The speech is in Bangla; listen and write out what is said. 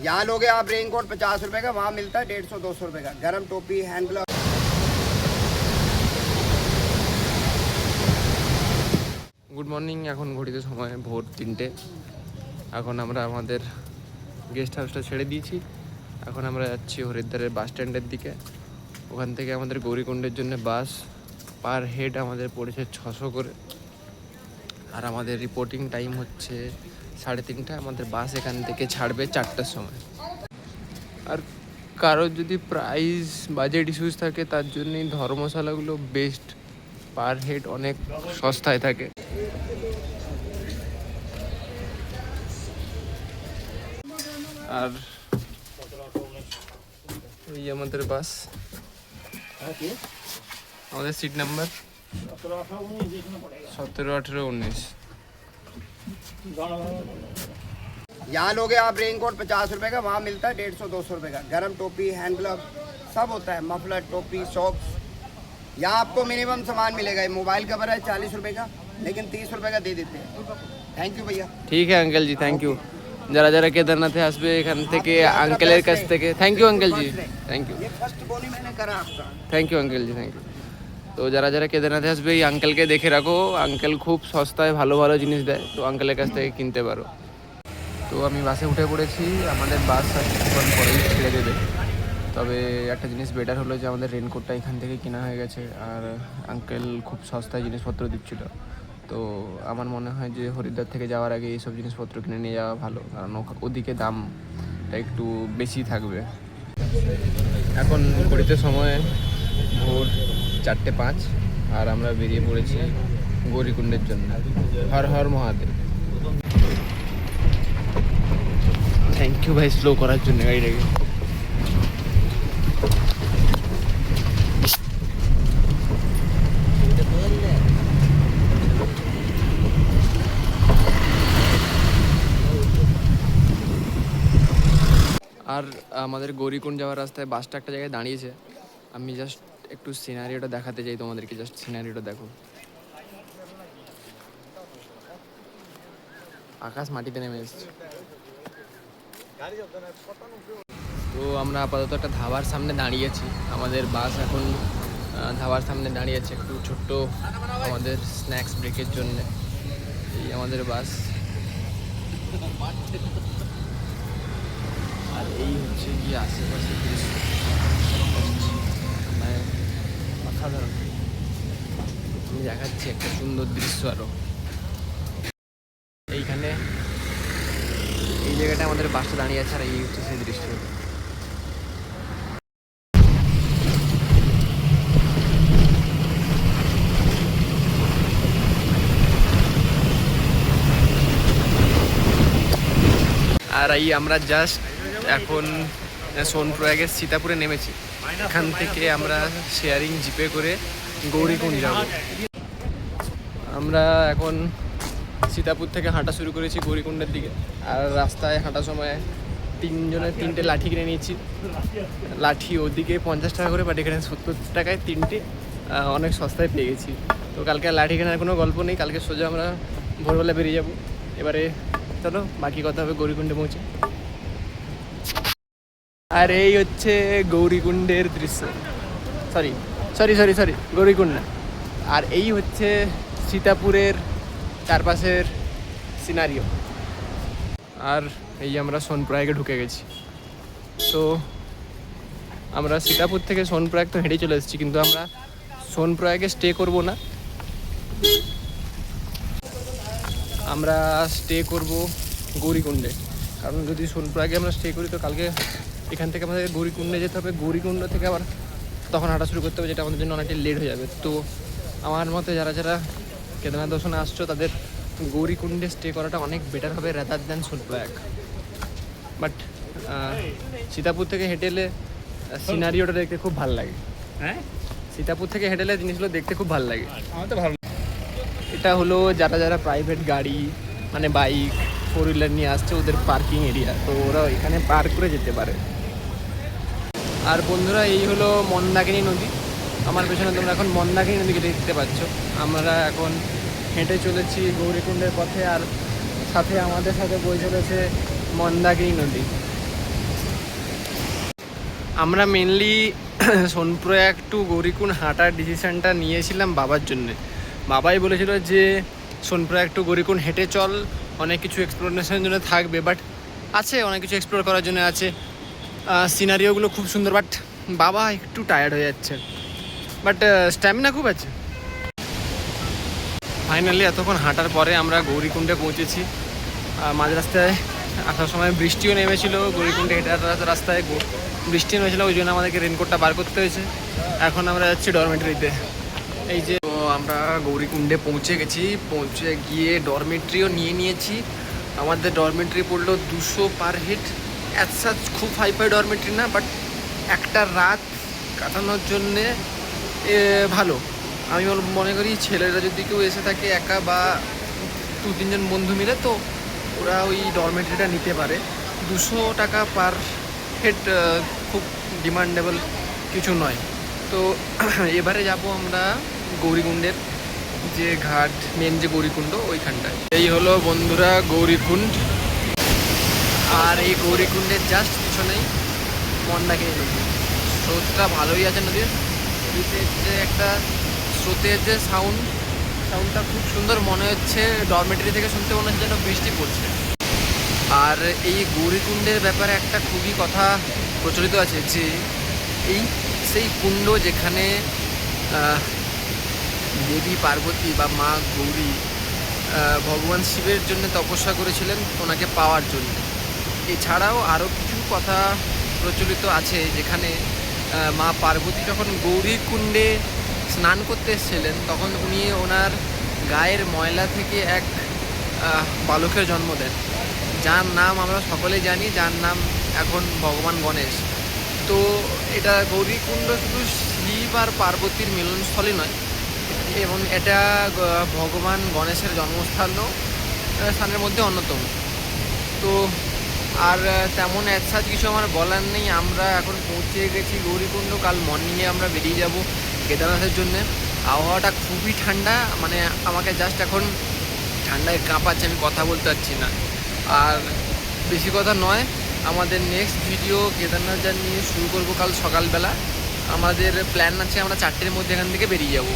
यहाँ लोगे आप रेनकोट 50 रुपए का, वहाँ मिलता है 150-200 रुपए का। गर्म टोपी, हैंड ग्लव। Good morning. এখন ঘড়িতে সময় ভোর 3টে। এখন আমরা আমাদের গেস্ট হাউসটা ছেড়ে দিয়েছি। এখন আমরা যাচ্ছি হরিদ্বারের বাস স্ট্যান্ডের দিকে। ওখান থেকে আমাদের গৌরীকুণ্ডের জন্য বাস পার হেড আমাদের পড়েছে 600 করে। আর আমাদের রিপোর্টিং টাইম হচ্ছে 3:30। আমাদের বাস এখান থেকে ছাড়বে 4টার সময়। আর কারোর যদি প্রাইস বাজেট ইস্যুস থাকে তার জন্যই ধর্মশালাগুলো বেস্ট, পার হেড অনেক সস্তায় থাকে। আর এই আমাদের বাস, আমাদের সিট নাম্বার 17, 18, 19। यहाँ लोगे आप रेनकोट 50 रुपए का, वहाँ मिलता है 150-200 रुपए का। गर्म टोपी, हैंड ग्लव सब होता है, मफलर, टोपी, सॉक्स। यहाँ आपको मिनिमम सामान मिलेगा। ये मोबाइल कवर है 40 रुपए का, लेकिन 30 रुपए का दे देते हैं। थैंक यू भैया। ঠিক আছে আঙ্কেল জি, থ্যাংক ইউ। যারা যারা কেদারনাথে আসবে এখান থেকে আঙ্কেলের কাছ থেকে thank you uncle ji, thank you. ये फर्स्ट बोनी मैंने करा आपका। Thank you uncle ji, thank you. তো যারা যারা কেদারনাথে আসবে এই আঙ্কেলকে দেখে রাখো, আঙ্কেল খুব সস্তায় ভালো ভালো জিনিস দেয়, তো আঙ্কেলের কাছ থেকে কিনতে পারো। তো আমি বাসে উঠে পড়েছি। আমাদের বাস আর কিছুক্ষণ পরেই ছেড়ে দেবে। তবে একটা জিনিস বেটার হলো যে আমাদের রেনকোটটা এখান থেকে কেনা হয়ে গেছে, আর আঙ্কেল খুব সস্তায় জিনিসপত্র দিচ্ছিল। তো আমার মনে হয় যে হরিদ্বার থেকে যাওয়ার আগে এইসব জিনিসপত্র কিনে নিয়ে যাওয়া ভালো, কারণ ওদিকে দামটা একটু বেশি থাকবে। এখন ঘড়িতে সময় ভোর 4:05 আর আমরা বেরিয়ে পড়েছি গৌরীকুণ্ডের জন্য। হর হর মহাদেব। থ্যাংক ইউ ভাই স্লো করার জন্য গাড়িটাকে। আর আমাদের গৌরীকুণ্ড যাওয়ার রাস্তায় বাসটা একটা জায়গায় দাঁড়িয়েছে। আমি জাস্ট একটু সিনারিওটা দেখাতে চাই তোমাদেরকে। জাস্ট সিনারিওটা দেখো, আকাশ মাটিতে নেমে এসছে। তো আমরা আপাতত একটা ধাবার সামনে দাঁড়িয়েছি। আমাদের বাস এখন ধাবার সামনে দাঁড়িয়েছে একটু ছোট্ট আমাদের স্ন্যাক্স ব্রেকের জন্য। এই আমাদের বাস। আর এই হচ্ছে গিয়ে আশেপাশের দৃশ্য, মানে অসাধারণ। আমি দেখাচ্ছি একটা সুন্দর দৃশ্য আরো। এইখানে এই জায়গাটা আমাদের বাসটা দাঁড়িয়ে আছে, আর এই হচ্ছে সেই দৃশ্য। আর এই আমরা জাস্ট এখন সোনপ্রয়াগের সীতাপুরে নেমেছি। এখান থেকে আমরা শেয়ারিং জিপে করে গৌরীকুণ্ড যাব। আমরা এখন সীতাপুর থেকে হাঁটা শুরু করেছি গৌরীকুণ্ডের দিকে। আর রাস্তায় হাঁটার সময় 3টে লাঠি কিনে নিয়েছি। লাঠি ওদিকে 50 টাকা করে, বাট এখানে 70 টাকায় 3টে, অনেক সস্তায় পেয়ে গেছি। তো কালকে লাঠি কেনার কোনো গল্প নেই, কালকে সোজা আমরা ভোরবেলা বেরিয়ে যাব। এবারে চলো বাকি কথা হবে গৌরীকুণ্ডে পৌঁছে। আর এই হচ্ছে গৌরীকুণ্ডের দৃশ্য। Sorry sorry sorry sorry Gaurikund না। আর এই হচ্ছে সীতাপুরের চারপাশের সিনারিও। আর এই আমরা সোনপ্রয়াগে ঢুকে গেছি। তো আমরা সীতাপুর থেকে সোনপ্রয়াগ তো হেঁটে চলে এসেছি, কিন্তু আমরা সোনপ্রয়াগে স্টে করব না। আমরা স্টে করব গৌরীকুণ্ডে। কারণ যদি সোনপ্রয়াগে আমরা স্টে করি তো কালকে এখান থেকে আমাদের গৌরীকুণ্ডে যেতে হবে। গৌরীকুণ্ড থেকে আবার তখন হাঁটা শুরু করতে হবে, যেটা আমাদের জন্য অনেকটা লেট হয়ে যাবে। তো আমার মতে যারা যারা কেদারনাথ দর্শনে আসছো তাদের গৌরীকুণ্ডে স্টে করাটা অনেক বেটার হবে rather than Sonprayag. But Sitapur থেকে হেঁটে এলে সিনারিওটা দেখতে খুব ভালো লাগে। হ্যাঁ, সীতাপুর থেকে হেঁটে এলে জিনিসগুলো দেখতে খুব ভালো লাগে। আমার তো ভালো। এটা হলো যারা যারা প্রাইভেট গাড়ি মানে বাইক 4 হুইলার নিয়ে আসছে ওদের পার্কিং এরিয়া। তো ওরা এখানে পার্ক করে যেতে পারে। আর বন্ধুরা এই হলো মন্দাকিনী নদী। আমার পেছনে তোমরা এখন মন্দাকিনী নদীকে দেখতে পাচ্ছ। আমরা এখন হেঁটে চলেছি গৌরীকুণ্ডের পথে, আর সাথে আমাদের সাথে বয়ে চলেছে মন্দাকিনী নদী। আমরা মেনলি সোনপ্রয়াগ টু গৌরীকুণ্ড হাঁটার ডিসিশানটা নিয়েছিলাম বাবার জন্যে। বাবাই বলেছিল যে সোনপ্রয়াগ টু গৌরীকুণ্ড হেঁটে চল, অনেক কিছু এক্সপ্লোরেশনের জন্য থাকবে, বাট আছে অনেক কিছু এক্সপ্লোর করার জন্য আছে, সিনারিওগুলো খুব সুন্দর, বাট বাবা একটু টায়ার্ড হয়ে যাচ্ছে, বাট স্ট্যামিনা খুব আছে। ফাইনালি এতক্ষণ হাঁটার পরে আমরা গৌরীকুণ্ডে পৌঁছেছি। মাঝ রাস্তায় আসার সময় বৃষ্টিও নেমেছিল, গৌরীকুণ্ডে হেঁটার রাস্তায় বৃষ্টি নেমেছিল, ওই জন্য আমাদেরকে রেনকোটটা বার করতে হয়েছে। এখন আমরা যাচ্ছি ডরমেটরিতে। এই যে আমরা গৌরীকুণ্ডে পৌঁছে গেছি, পৌঁছে গিয়ে ডরমেটরিও নিয়ে নিয়েছি। আমাদের ডরমেটরি পড়লো 200 পার হেড। অ্যাজ সাচ খুব হাইফাই ডরমেটরি না, বাট একটা রাত কাটানোর জন্যে ভালো। আমি মনে করি ছেলেরা যদি কেউ এসে থাকে একা বা 2-3 জন বন্ধু মিলে, তো ওরা ওই ডরমেটরিটা নিতে পারে। 200 টাকা পার হেড খুব ডিমান্ডেবল কিছু নয়। তো এবারে যাব আমরা গৌরীকুণ্ডের যে ঘাট, মেন যে গৌরীকুণ্ড ওইখানটায়। এই হলো বন্ধুরা গৌরীকুণ্ড, আর এই গৌরীকুণ্ডের জাস্ট পিছনেই মন্দাকিনী নদী। স্রোতটা ভালোই আছে নদীর, নদীতে যে একটা স্রোতের যে সাউন্ডটা খুব সুন্দর, মনে হচ্ছে ডরমেটরি থেকে শুনতে মনে হচ্ছে যেন বৃষ্টি পড়ছে। আর এই গৌরীকুণ্ডের ব্যাপারে একটা খুবই কথা প্রচলিত আছে যে এই সেই কুণ্ড যেখানে দেবী পার্বতী বা মা গৌরী ভগবান শিবের জন্য তপস্যা করেছিলেন ওনাকে পাওয়ার জন্য। এছাড়াও আরও কিছু কথা প্রচলিত আছে, যেখানে মা পার্বতী যখন গৌরীকুণ্ডে স্নান করতে এসেছিলেন, তখন উনি ওনার গায়ের ময়লা থেকে এক বালকের জন্ম দেন, যার নাম আমরা সকলেই জানি, যার নাম এখন ভগবান গণেশ। তো এটা গৌরীকুণ্ড শুধু শিব আর পার্বতীর মিলনস্থলই নয়, এবং এটা ভগবান গণেশের জন্মস্থানও স্থানের মধ্যে অন্যতম। তো আর তেমন একসাথ কিছু আমার বলার নেই। আমরা এখন পৌঁছে গেছি গৌরীকুণ্ড। কাল মর্নিংয়ে আমরা বেরিয়ে যাব কেদারনাথের জন্যে। আবহাওয়াটা খুবই ঠান্ডা, মানে আমাকে জাস্ট এখন ঠান্ডায় কাঁপাচ্ছে, আমি কথা বলতে পারছি না। আর বেশি কথা নয়, আমাদের নেক্সট ভিডিও কেদারনাথ নিয়ে শুরু করব কাল সকালবেলা। আমাদের প্ল্যান আছে আমরা 4টের মধ্যে এখান থেকে বেরিয়ে যাব।